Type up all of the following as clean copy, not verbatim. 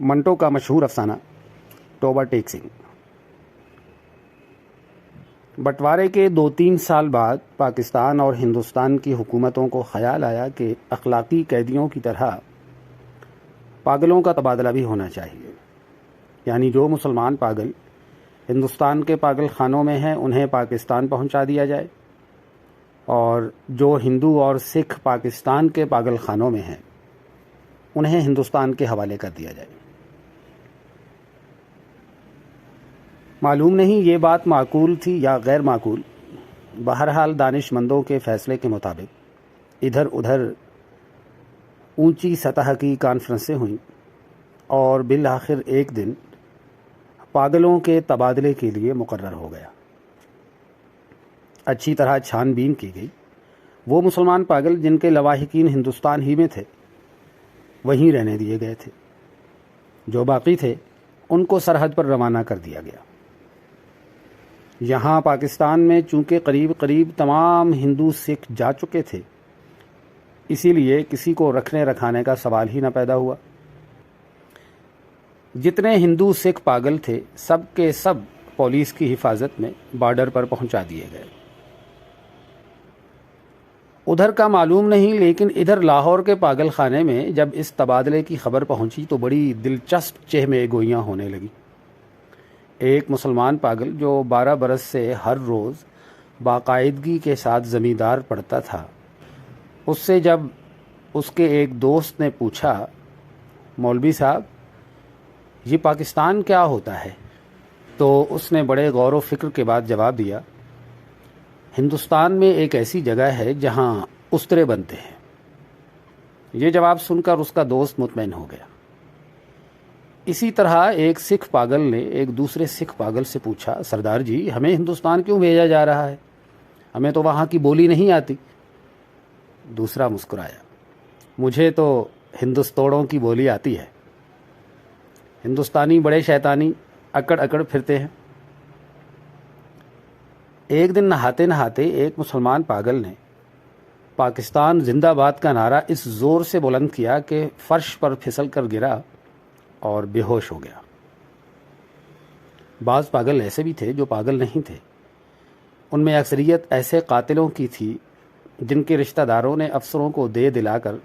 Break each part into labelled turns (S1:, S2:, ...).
S1: منٹو کا مشہور افسانہ توبہ ٹیک سنگھ۔ بٹوارے کے 2-3 سال بعد پاکستان اور ہندوستان کی حکومتوں کو خیال آیا کہ اخلاقی قیدیوں کی طرح پاگلوں کا تبادلہ بھی ہونا چاہیے، یعنی جو مسلمان پاگل ہندوستان کے پاگل خانوں میں ہیں انہیں پاکستان پہنچا دیا جائے، اور جو ہندو اور سکھ پاکستان کے پاگل خانوں میں ہیں انہیں ہندوستان کے حوالے کر دیا جائے۔ معلوم نہیں یہ بات معقول تھی یا غیر معقول، بہرحال دانش مندوں کے فیصلے کے مطابق ادھر ادھر اونچی سطح کی کانفرنسیں ہوئیں اور بالآخر ایک دن پاگلوں کے تبادلے کے لیے مقرر ہو گیا۔ اچھی طرح چھان بین کی گئی، وہ مسلمان پاگل جن کے لواحقین ہندوستان ہی میں تھے وہیں رہنے دیے گئے تھے، جو باقی تھے ان کو سرحد پر روانہ کر دیا گیا۔ یہاں پاکستان میں چونکہ قریب قریب تمام ہندو سکھ جا چکے تھے، اسی لیے کسی کو رکھنے رکھانے کا سوال ہی نہ پیدا ہوا۔ جتنے ہندو سکھ پاگل تھے سب کے سب پولیس کی حفاظت میں بارڈر پر پہنچا دیے گئے۔ ادھر کا معلوم نہیں، لیکن ادھر لاہور کے پاگل خانے میں جب اس تبادلے کی خبر پہنچی تو بڑی دلچسپ چہمے گوئیاں ہونے لگی۔ ایک مسلمان پاگل جو 12 برس سے ہر روز باقاعدگی کے ساتھ زمیندار پڑھتا تھا، اس سے جب اس کے ایک دوست نے پوچھا، مولوی صاحب یہ پاکستان کیا ہوتا ہے، تو اس نے بڑے غور و فکر کے بعد جواب دیا، ہندوستان میں ایک ایسی جگہ ہے جہاں استرے بنتے ہیں۔ یہ جواب سن کر اس کا دوست مطمئن ہو گیا۔ اسی طرح ایک سکھ پاگل نے ایک دوسرے سکھ پاگل سے پوچھا، سردار جی ہمیں ہندوستان کیوں بھیجا جا رہا ہے، ہمیں تو وہاں کی بولی نہیں آتی۔ دوسرا مسکرایا، مجھے تو ہندوستوڑوں کی بولی آتی ہے، ہندوستانی بڑے شیطانی اکڑ اکڑ پھرتے ہیں۔ ایک دن نہاتے نہاتے ایک مسلمان پاگل نے پاکستان زندہ باد کا نعرہ اس زور سے بلند کیا کہ فرش پر پھسل کر گرا اور بے ہوش ہو گیا۔ بعض پاگل ایسے بھی تھے جو پاگل نہیں تھے، ان میں اکثریت ایسے قاتلوں کی تھی جن کے رشتہ داروں نے افسروں کو دے دلا کر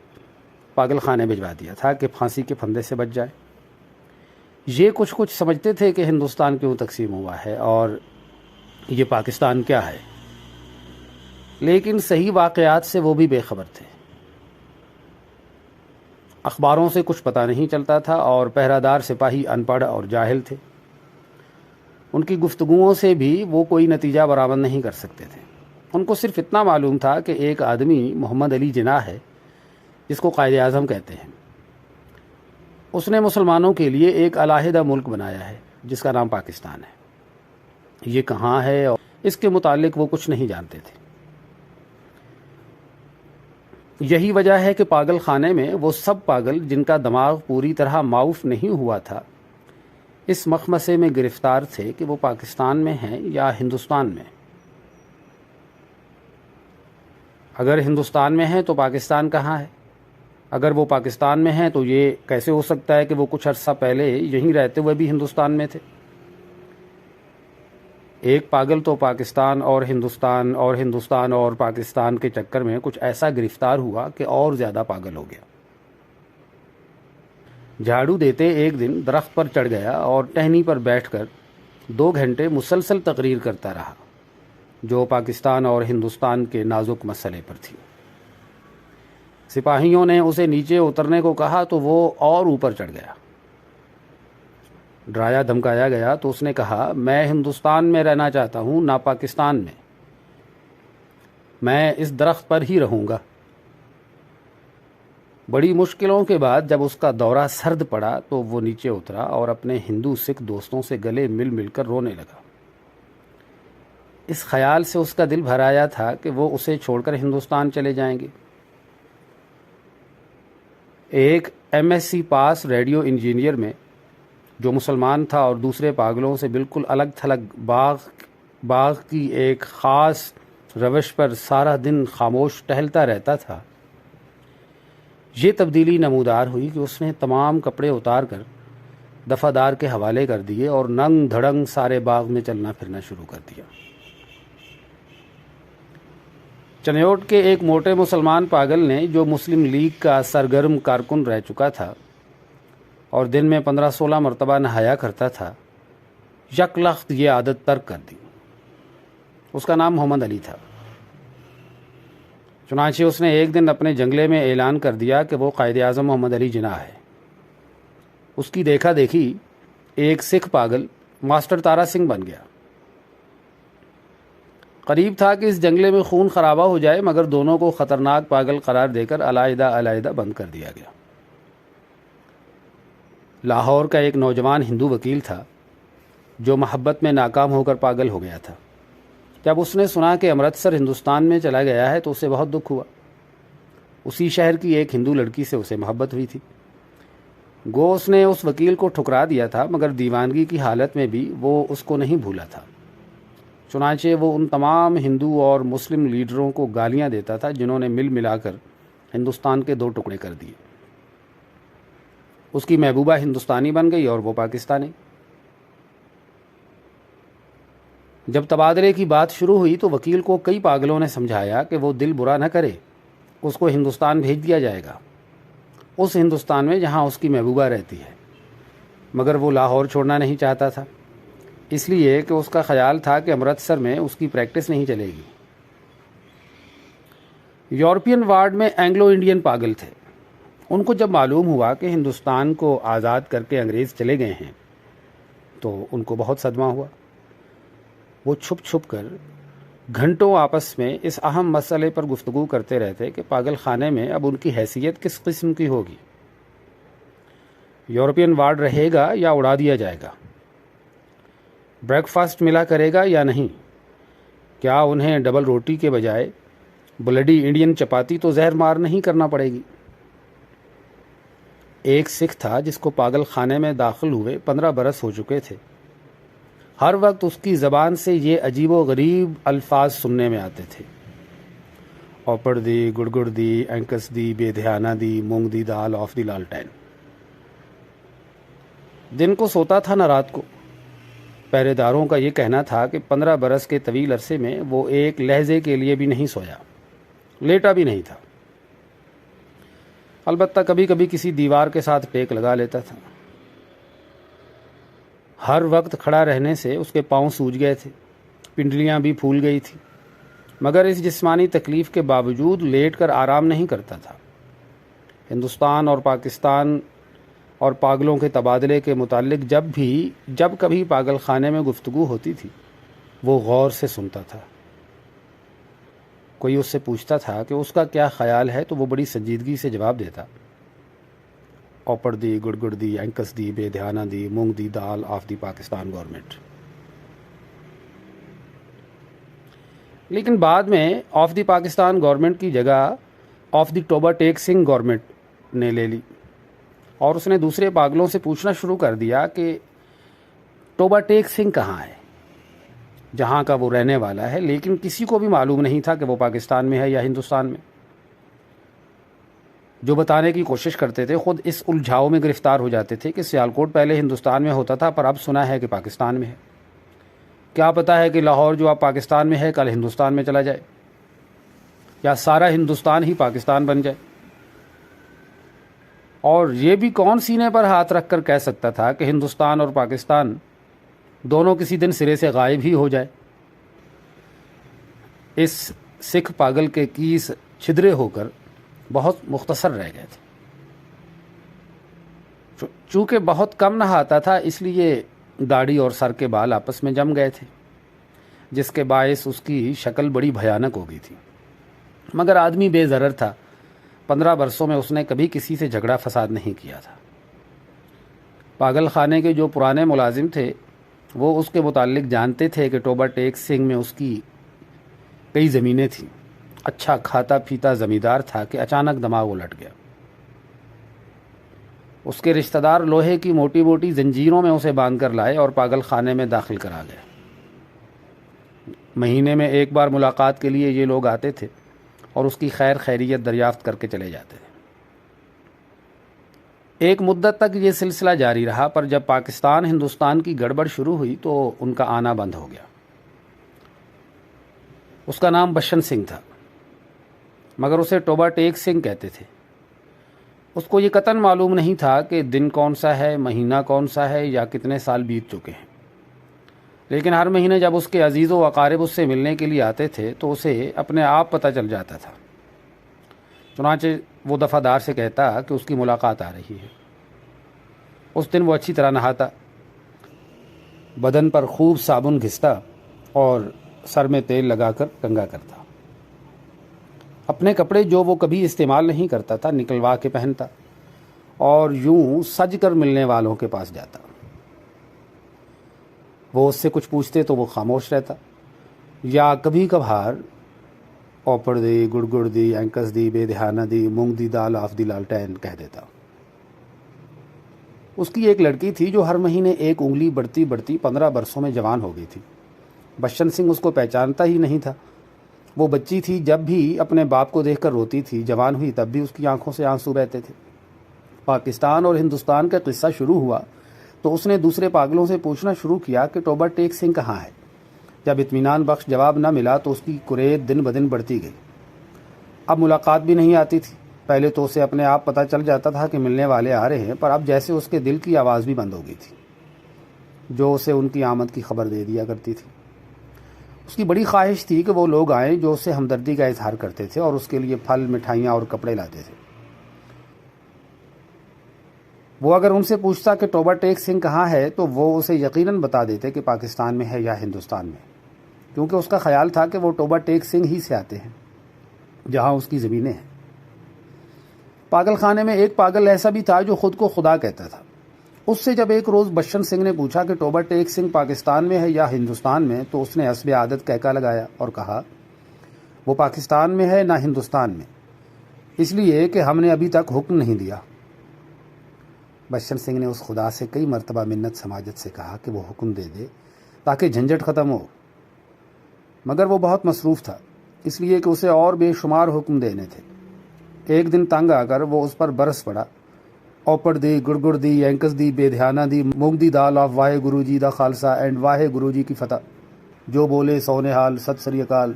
S1: پاگل خانے بھجوا دیا تھا کہ پھانسی کے پھندے سے بچ جائے۔ یہ کچھ سمجھتے تھے کہ ہندوستان کیوں تقسیم ہوا ہے اور یہ پاکستان کیا ہے، لیکن صحیح واقعات سے وہ بھی بے خبر تھے۔ اخباروں سے کچھ پتہ نہیں چلتا تھا اور پہرہ دار سپاہی ان پڑھ اور جاہل تھے، ان کی گفتگوؤں سے بھی وہ کوئی نتیجہ برآمد نہیں کر سکتے تھے۔ ان کو صرف اتنا معلوم تھا کہ ایک آدمی محمد علی جناح ہے جس کو قائد اعظم کہتے ہیں، اس نے مسلمانوں کے لیے ایک علیحدہ ملک بنایا ہے جس کا نام پاکستان ہے۔ یہ کہاں ہے اور اس کے متعلق وہ کچھ نہیں جانتے تھے۔ یہی وجہ ہے کہ پاگل خانے میں وہ سب پاگل جن کا دماغ پوری طرح معاف نہیں ہوا تھا اس مخمصے میں گرفتار تھے کہ وہ پاکستان میں ہیں یا ہندوستان میں۔ اگر ہندوستان میں ہیں تو پاکستان کہاں ہے؟ اگر وہ پاکستان میں ہیں تو یہ کیسے ہو سکتا ہے کہ وہ کچھ عرصہ پہلے یہیں رہتے ہوئے بھی ہندوستان میں تھے؟ ایک پاگل تو پاکستان اور ہندوستان اور پاکستان کے چکر میں کچھ ایسا گرفتار ہوا کہ اور زیادہ پاگل ہو گیا۔ جھاڑو دیتے ایک دن درخت پر چڑھ گیا اور ٹہنی پر بیٹھ کر 2 گھنٹے مسلسل تقریر کرتا رہا جو پاکستان اور ہندوستان کے نازک مسئلے پر تھی۔ سپاہیوں نے اسے نیچے اترنے کو کہا تو وہ اور اوپر چڑھ گیا۔ ڈرایا دھمکایا گیا تو اس نے کہا، میں ہندوستان میں رہنا چاہتا ہوں نہ پاکستان میں اس درخت پر ہی رہوں گا۔ بڑی مشکلوں کے بعد جب اس کا دورہ سرد پڑا تو وہ نیچے اترا اور اپنے ہندو سکھ دوستوں سے گلے مل کر رونے لگا۔ اس خیال سے اس کا دل بھر آیا تھا کہ وہ اسے چھوڑ کر ہندوستان چلے جائیں گے۔ ایک MSc پاس ریڈیو انجینئر میں جو مسلمان تھا اور دوسرے پاگلوں سے بالکل الگ تھلگ باغ کی ایک خاص روش پر سارا دن خاموش ٹہلتا رہتا تھا، یہ تبدیلی نمودار ہوئی کہ اس نے تمام کپڑے اتار کر دفعہ کے حوالے کر دیے اور ننگ دھڑنگ سارے باغ میں چلنا پھرنا شروع کر دیا۔ چنیوٹ کے ایک موٹے مسلمان پاگل نے، جو مسلم لیگ کا سرگرم کارکن رہ چکا تھا اور دن میں 15-16 مرتبہ نہایا کرتا تھا، یک لخت یہ عادت ترک کر دی۔ اس کا نام محمد علی تھا۔ چنانچہ اس نے ایک دن اپنے جنگلے میں اعلان کر دیا کہ وہ قائد اعظم محمد علی جناح ہے۔ اس کی دیکھا دیکھی ایک سکھ پاگل ماسٹر تارا سنگھ بن گیا۔ قریب تھا کہ اس جنگلے میں خون خرابہ ہو جائے، مگر دونوں کو خطرناک پاگل قرار دے کر علیحدہ علیحدہ بند کر دیا گیا۔ لاہور کا ایک نوجوان ہندو وکیل تھا جو محبت میں ناکام ہو کر پاگل ہو گیا تھا۔ جب اس نے سنا کہ امرتسر ہندوستان میں چلا گیا ہے تو اسے بہت دکھ ہوا۔ اسی شہر کی ایک ہندو لڑکی سے اسے محبت ہوئی تھی۔ گو اس نے اس وکیل کو ٹھکرا دیا تھا، مگر دیوانگی کی حالت میں بھی وہ اس کو نہیں بھولا تھا۔ چنانچہ وہ ان تمام ہندو اور مسلم لیڈروں کو گالیاں دیتا تھا جنہوں نے مل ملا کر ہندوستان کے 2 ٹکڑے کر دیے۔ اس کی محبوبہ ہندوستانی بن گئی اور وہ پاکستانی۔ جب تبادلے کی بات شروع ہوئی تو وکیل کو کئی پاگلوں نے سمجھایا کہ وہ دل برا نہ کرے، اس کو ہندوستان بھیج دیا جائے گا، اس ہندوستان میں جہاں اس کی محبوبہ رہتی ہے۔ مگر وہ لاہور چھوڑنا نہیں چاہتا تھا، اس لیے کہ اس کا خیال تھا کہ امرتسر میں اس کی پریکٹس نہیں چلے گی۔ یورپین وارڈ میں اینگلو انڈین پاگل تھے۔ ان کو جب معلوم ہوا کہ ہندوستان کو آزاد کر کے انگریز چلے گئے ہیں تو ان کو بہت صدمہ ہوا۔ وہ چھپ چھپ کر گھنٹوں آپس میں اس اہم مسئلے پر گفتگو کرتے رہتے کہ پاگل خانے میں اب ان کی حیثیت کس قسم کی ہوگی، یورپین وارڈ رہے گا یا اڑا دیا جائے گا، بریک فاسٹ ملا کرے گا یا نہیں، کیا انہیں ڈبل روٹی کے بجائے بلڈی انڈین چپاتی تو زہر مار نہیں کرنا پڑے گی۔ ایک سکھ تھا جس کو پاگل خانے میں داخل ہوئے 15 برس ہو چکے تھے۔ ہر وقت اس کی زبان سے یہ عجیب و غریب الفاظ سننے میں آتے تھے: اوپڑ دی، گڑگڑ دی، اینکس دی، بے دھیانہ دی، moong the dal of the لالٹین۔ دن کو سوتا تھا نہ رات کو۔ پہرے داروں کا یہ کہنا تھا کہ 15 برس کے طویل عرصے میں وہ ایک لہجے کے لیے بھی نہیں سویا، لیٹا بھی نہیں تھا۔ البتہ کبھی کبھی کسی دیوار کے ساتھ ٹیک لگا لیتا تھا۔ ہر وقت کھڑا رہنے سے اس کے پاؤں سوج گئے تھے، پنڈلیاں بھی پھول گئی تھیں، مگر اس جسمانی تکلیف کے باوجود لیٹ کر آرام نہیں کرتا تھا۔ ہندوستان اور پاکستان اور پاگلوں کے تبادلے کے متعلق جب کبھی پاگل خانے میں گفتگو ہوتی تھی وہ غور سے سنتا تھا۔ کوئی اس سے پوچھتا تھا کہ اس کا کیا خیال ہے تو وہ بڑی سنجیدگی سے جواب دیتا: اوپڑ دی، گڑگڑ دی، اینکس دی، بے دھیانہ دی، moong the dal of the Pakistan government. لیکن بعد میں آف دی پاکستان گورنمنٹ کی جگہ of the Toba take Singh government نے لے لی، اور اس نے دوسرے پاگلوں سے پوچھنا شروع کر دیا کہ ٹوبہ ٹیک سنگھ کہاں ہے، جہاں کا وہ رہنے والا ہے، لیکن کسی کو بھی معلوم نہیں تھا کہ وہ پاکستان میں ہے یا ہندوستان میں۔ جو بتانے کی کوشش کرتے تھے خود اس الجھاؤ میں گرفتار ہو جاتے تھے کہ سیالکوٹ پہلے ہندوستان میں ہوتا تھا پر اب سنا ہے کہ پاکستان میں ہے۔ کیا پتا ہے کہ لاہور جو اب پاکستان میں ہے کل ہندوستان میں چلا جائے، یا سارا ہندوستان ہی پاکستان بن جائے۔ اور یہ بھی کون سینے پر ہاتھ رکھ کر کہہ سکتا تھا کہ ہندوستان اور پاکستان دونوں کسی دن سرے سے غائب ہی ہو جائے۔ اس سکھ پاگل کے کیس چھدرے ہو کر بہت مختصر رہ گئے تھے۔ چونکہ بہت کم نہاتا تھا اس لیے داڑھی اور سر کے بال آپس میں جم گئے تھے، جس کے باعث اس کی شکل بڑی بھیانک ہو گئی تھی۔ مگر آدمی بے ضرر تھا، 15 برسوں میں اس نے کبھی کسی سے جھگڑا فساد نہیں کیا تھا۔ پاگل خانے کے جو پرانے ملازم تھے وہ اس کے متعلق جانتے تھے کہ ٹوبہ ٹیک سنگھ میں اس کی کئی زمینیں تھیں، اچھا کھاتا پیتا زمیندار تھا کہ اچانک دماغ الٹ گیا۔ اس کے رشتہ دار لوہے کی موٹی موٹی زنجیروں میں اسے باندھ کر لائے اور پاگل خانے میں داخل کرا گئے۔ مہینے میں ایک بار ملاقات کے لیے یہ لوگ آتے تھے اور اس کی خیر خیریت دریافت کر کے چلے جاتے تھے۔ ایک مدت تک یہ سلسلہ جاری رہا، پر جب پاکستان ہندوستان کی گڑبڑ شروع ہوئی تو ان کا آنا بند ہو گیا۔ اس کا نام بشن سنگھ تھا، مگر اسے ٹوبہ ٹیک سنگھ کہتے تھے۔ اس کو یہ قطعاً معلوم نہیں تھا کہ دن کون سا ہے، مہینہ کون سا ہے، یا کتنے سال بیت چکے ہیں، لیکن ہر مہینے جب اس کے عزیز و اقارب اس سے ملنے کے لیے آتے تھے تو اسے اپنے آپ پتہ چل جاتا تھا۔ چنانچہ وہ دفعہ دار سے کہتا کہ اس کی ملاقات آ رہی ہے۔ اس دن وہ اچھی طرح نہاتا، بدن پر خوب صابن گھستا اور سر میں تیل لگا کر کنگھا کرتا۔ اپنے کپڑے جو وہ کبھی استعمال نہیں کرتا تھا نکلوا کے پہنتا اور یوں سج کر ملنے والوں کے پاس جاتا۔ وہ اس سے کچھ پوچھتے تو وہ خاموش رہتا، یا کبھی کبھار اوپڑ دی، گڑ گڑ دی، اینکس دی، بے دھیانہ دی، moong the dal of the لالٹین کہہ دیتا۔ اس کی ایک لڑکی تھی جو ہر مہینے ایک انگلی بڑھتی بڑھتی 15 برسوں میں جوان ہو گئی تھی۔ بشن سنگھ اس کو پہچانتا ہی نہیں تھا۔ وہ بچی تھی، جب بھی اپنے باپ کو دیکھ کر روتی تھی، جوان ہوئی تب بھی اس کی آنکھوں سے آنسو بہتے تھے۔ پاکستان اور ہندوستان کا قصہ شروع ہوا تو اس نے دوسرے پاگلوں سے پوچھنا شروع کیا کہ ٹوبہ ٹیک سنگھ کہاں ہے۔ جب اطمینان بخش جواب نہ ملا تو اس کی کریت دن بدن بڑھتی گئی۔ اب ملاقات بھی نہیں آتی تھی۔ پہلے تو اسے اپنے آپ پتہ چل جاتا تھا کہ ملنے والے آ رہے ہیں، پر اب جیسے اس کے دل کی آواز بھی بند ہو گئی تھی جو اسے ان کی آمد کی خبر دے دیا کرتی تھی۔ اس کی بڑی خواہش تھی کہ وہ لوگ آئیں جو اسے ہمدردی کا اظہار کرتے تھے اور اس کے لیے پھل، مٹھائیاں اور کپڑے لاتے تھے۔ وہ اگر ان سے پوچھتا کہ ٹوبہ ٹیک سنگھ کہاں ہے تو وہ اسے یقیناً بتا دیتے کہ پاکستان میں ہے یا ہندوستان میں، کیونکہ اس کا خیال تھا کہ وہ ٹوبہ ٹیک سنگھ ہی سے آتے ہیں جہاں اس کی زمینیں ہیں۔ پاگل خانے میں ایک پاگل ایسا بھی تھا جو خود کو خدا کہتا تھا۔ اس سے جب ایک روز بشن سنگھ نے پوچھا کہ ٹوبہ ٹیک سنگھ پاکستان میں ہے یا ہندوستان میں تو اس نے حسب عادت کہکا لگایا اور کہا وہ پاکستان میں ہے نہ ہندوستان میں، اس لیے کہ ہم نے ابھی تک حکم نہیں دیا۔ بشن سنگھ نے اس خدا سے کئی مرتبہ منت سماجت سے کہا کہ وہ حکم دے دے تاکہ جھنجھٹ ختم ہو، مگر وہ بہت مصروف تھا، اس لیے کہ اسے اور بے شمار حکم دینے تھے۔ ایک دن تنگ آ کر وہ اس پر برس پڑا۔ اوپڑ دی، گڑ گڑ دی، اینکس دی، بے دھیانہ دی، moong the dal of واہے grow G the Khalsa and واہے گرو جی کی فتح، جو بولے سو نہال، ست سری اکال۔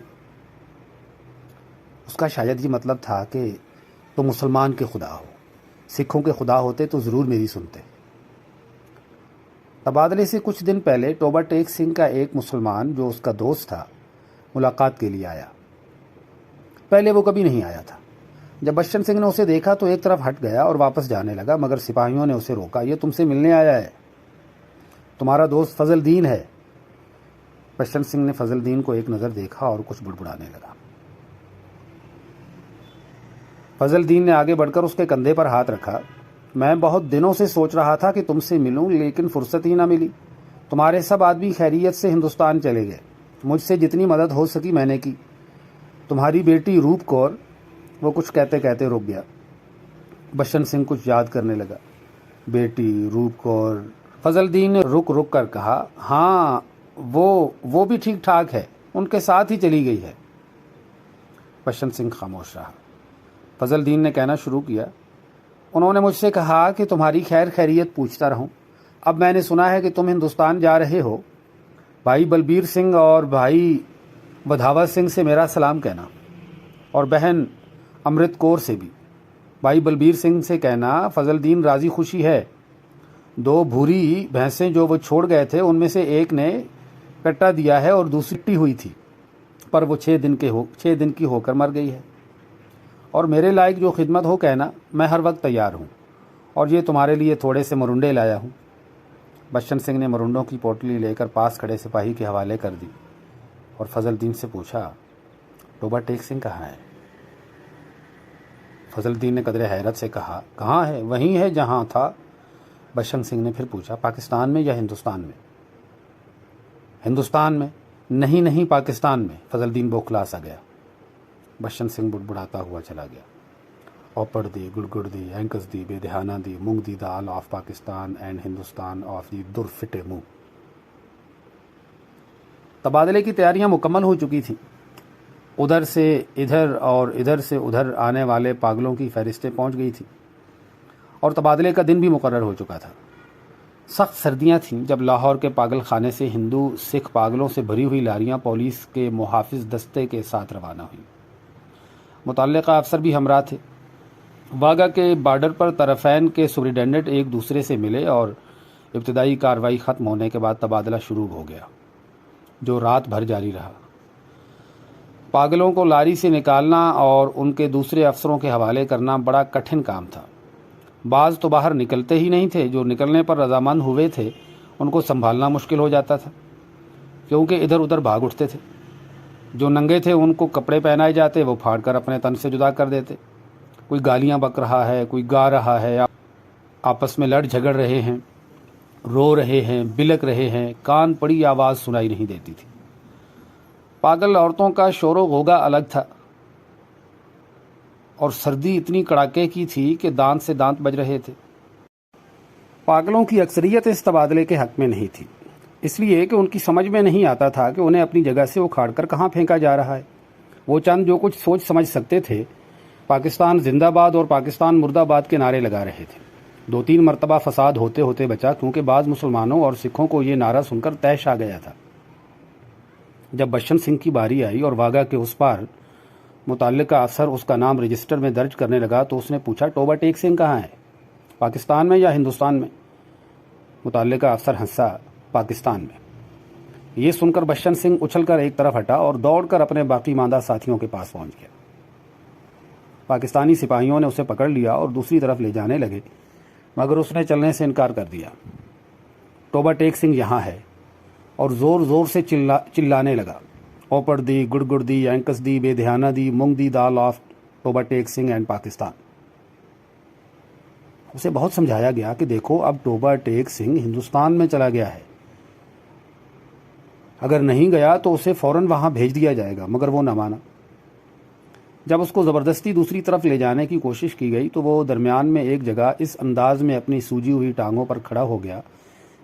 S1: اس کا شاید یہ مطلب تھا کہ تم مسلمان کے خدا ہو، سکھوں کے خدا ہوتے تو ضرور میری سنتے۔ تبادلے سے کچھ دن پہلے ٹوبہ ٹیک سنگھ کا ایک مسلمان جو اس کا دوست تھا ملاقات کے لیے آیا۔ پہلے وہ کبھی نہیں آیا تھا۔ جب بشن سنگھ نے اسے دیکھا تو ایک طرف ہٹ گیا اور واپس جانے لگا، مگر سپاہیوں نے اسے روکا۔ یہ تم سے ملنے آیا ہے، تمہارا دوست فضل دین ہے۔ بشن سنگھ نے فضل دین کو ایک نظر دیکھا اور کچھ بڑبڑانے لگا۔ فضل دین نے آگے بڑھ کر اس کے کندھے پر ہاتھ رکھا۔ میں بہت دنوں سے سوچ رہا تھا کہ تم سے ملوں، لیکن فرصت ہی نہ ملی۔ تمہارے سب آدمی خیریت سے ہندوستان چلے گئے۔ مجھ سے جتنی مدد ہو سکی میں نے کی۔ تمہاری بیٹی روپ کور، وہ کچھ کہتے کہتے رک گیا۔ بشن سنگھ کچھ یاد کرنے لگا۔ بیٹی، روپ کور۔ فضل دین نے رک رک کر کہا، ہاں وہ بھی ٹھیک ٹھاک ہے، ان کے ساتھ ہی چلی گئی ہے۔ بشن سنگھ خاموش رہا۔ فضل دین نے کہنا شروع کیا، انہوں نے مجھ سے کہا کہ تمہاری خیر خیریت پوچھتا رہوں۔ اب میں نے سنا ہے کہ تم ہندوستان جا رہے ہو۔ بھائی بلبیر سنگھ اور بھائی بدھاوا سنگھ سے میرا سلام کہنا، اور بہن امرت کور سے بھی۔ بھائی بلبیر سنگھ سے کہنا فضل دین راضی خوشی ہے۔ 2 بھوری بھینسیں جو وہ چھوڑ گئے تھے ان میں سے ایک نے کٹا دیا ہے اور دوسری ٹی ہوئی تھی، پر وہ 6 دن کی ہو کر مر گئی ہے۔ اور میرے لائق جو خدمت ہو کہنا، میں ہر وقت تیار ہوں، اور یہ تمہارے لیے تھوڑے سے مرنڈے لایا ہوں۔ بشن سنگھ نے مرنڈوں کی پوٹلی لے کر پاس کھڑے سپاہی کے حوالے کر دی اور فضل دین سے پوچھا، ٹوبہ ٹیک سنگھ کہاں ہے؟ فضل دین نے قدرے حیرت سے کہا، کہاں ہے؟ وہیں ہے جہاں تھا۔ بشن سنگھ نے پھر پوچھا، پاکستان میں یا ہندوستان میں؟ ہندوستان میں۔ نہیں پاکستان میں۔ فضل دین بوکھلا سا گیا۔ بشن سنگھ بڑبڑاتا ہوا چلا گیا۔ اوپڑ دی، گڑ گڑ دی، اینکس دی، بے دھیانہ دی، moong the dal of Pakistan and Hindustan of the در فٹے منہ۔ تبادلے کی تیاریاں مکمل ہو چکی تھیں۔ ادھر سے ادھر اور ادھر سے ادھر آنے والے پاگلوں کی فہرستیں پہنچ گئی تھیں۔ اور تبادلے کا دن بھی مقرر ہو چکا تھا۔ سخت سردیاں تھیں جب لاہور کے پاگل خانے سے ہندو سکھ پاگلوں سے بھری ہوئی لاریاں پولیس کے محافظ دستے کے ساتھ روانہ ہوئیں۔ متعلقہ افسر بھی ہمراہ تھے۔ واگا کے بارڈر پر طرفین کے سپرنٹینڈنٹ ایک دوسرے سے ملے اور ابتدائی کارروائی ختم ہونے کے بعد تبادلہ شروع ہو گیا، جو رات بھر جاری رہا۔ پاگلوں کو لاری سے نکالنا اور ان کے دوسرے افسروں کے حوالے کرنا بڑا کٹھن کام تھا۔ بعض تو باہر نکلتے ہی نہیں تھے، جو نکلنے پر رضامند ہوئے تھے ان کو سنبھالنا مشکل ہو جاتا تھا، کیونکہ ادھر ادھر بھاگ اٹھتے تھے۔ جو ننگے تھے ان کو کپڑے پہنائے جاتے، وہ پھاڑ کر اپنے تن سے جدا کر دیتے۔ کوئی گالیاں بک رہا ہے، کوئی گا رہا ہے، آپس میں لڑ جھگڑ رہے ہیں، رو رہے ہیں، بلک رہے ہیں، کان پڑی آواز سنائی نہیں دیتی تھی۔ پاگل عورتوں کا شور و غوغا الگ تھا، اور سردی اتنی کڑاکے کی تھی کہ دانت سے دانت بج رہے تھے۔ پاگلوں کی اکثریت اس تبادلے کے حق میں نہیں تھی، اس لیے کہ ان کی سمجھ میں نہیں آتا تھا کہ انہیں اپنی جگہ سے اکھاڑ کر کہاں پھینکا جا رہا ہے۔ وہ چند جو کچھ سوچ سمجھ سکتے تھے، پاکستان زندہ باد اور پاکستان مردہ باد کے نعرے لگا رہے تھے۔ 2-3 مرتبہ فساد ہوتے ہوتے بچا، کیونکہ بعض مسلمانوں اور سکھوں کو یہ نعرہ سن کر طیش آ گیا تھا۔ جب بشن سنگھ کی باری آئی اور واگا کے اس پار متعلقہ افسر اس کا نام رجسٹر میں درج کرنے لگا تو اس نے پوچھا، ٹوبہ ٹیک سنگھ کہاں ہے، پاکستان میں یا ہندوستان میں؟ متعلقہ افسر ہنسا، پاکستان میں۔ یہ سن کر بشن سنگھ اچھل کر ایک طرف ہٹا اور دوڑ کر اپنے باقی ماندہ ساتھیوں کے پاس پہنچ گیا۔ پاکستانی سپاہیوں نے اسے پکڑ لیا اور دوسری طرف لے جانے لگے، مگر اس نے چلنے سے انکار کر دیا۔ ٹوبہ ٹیک سنگھ یہاں ہے، اور زور زور سے چلانے لگا، اوپر دی، گڑ دی، اینکس دی، بے دھیانہ دی، moong the dal of Toba take Singh and Pakistan. اسے بہت سمجھایا گیا کہ دیکھو اب ٹوبہ ٹیک سنگھ ہندوستان میں چلا گیا ہے، اگر نہیں گیا تو اسے فوراً وہاں بھیج دیا جائے گا، مگر وہ نہ مانا۔ جب اس کو زبردستی دوسری طرف لے جانے کی کوشش کی گئی تو وہ درمیان میں ایک جگہ اس انداز میں اپنی سوجی ہوئی ٹانگوں پر کھڑا ہو گیا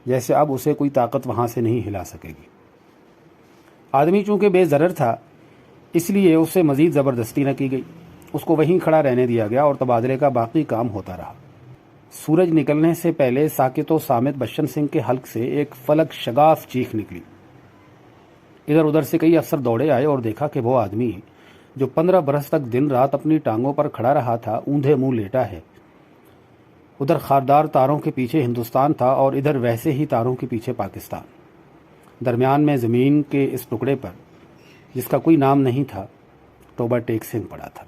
S1: جیسے اب اسے کوئی طاقت وہاں سے نہیں ہلا سکے گی۔ آدمی چونکہ بے ضرر تھا، اس لیے اسے مزید زبردستی نہ کی گئی، اس کو وہیں کھڑا رہنے دیا گیا اور تبادلے کا باقی کام ہوتا رہا۔ سورج نکلنے سے پہلے ساکت و صامت بشن سنگھ کے حلق سے ایک فلک شگاف چیخ نکلی۔ ادھر ادھر سے کئی افسر دوڑے آئے اور دیکھا کہ وہ آدمی جو 15 برس تک دن رات اپنی ٹانگوں پر کھڑا رہا تھا، اوندھے منہ لیٹا ہے۔ ادھر خاردار تاروں کے پیچھے ہندوستان تھا اور ادھر ویسے ہی تاروں کے پیچھے پاکستان۔ درمیان میں زمین کے اس ٹکڑے پر، جس کا کوئی نام نہیں تھا، ٹوبہ ٹیک سنگھ پڑا تھا۔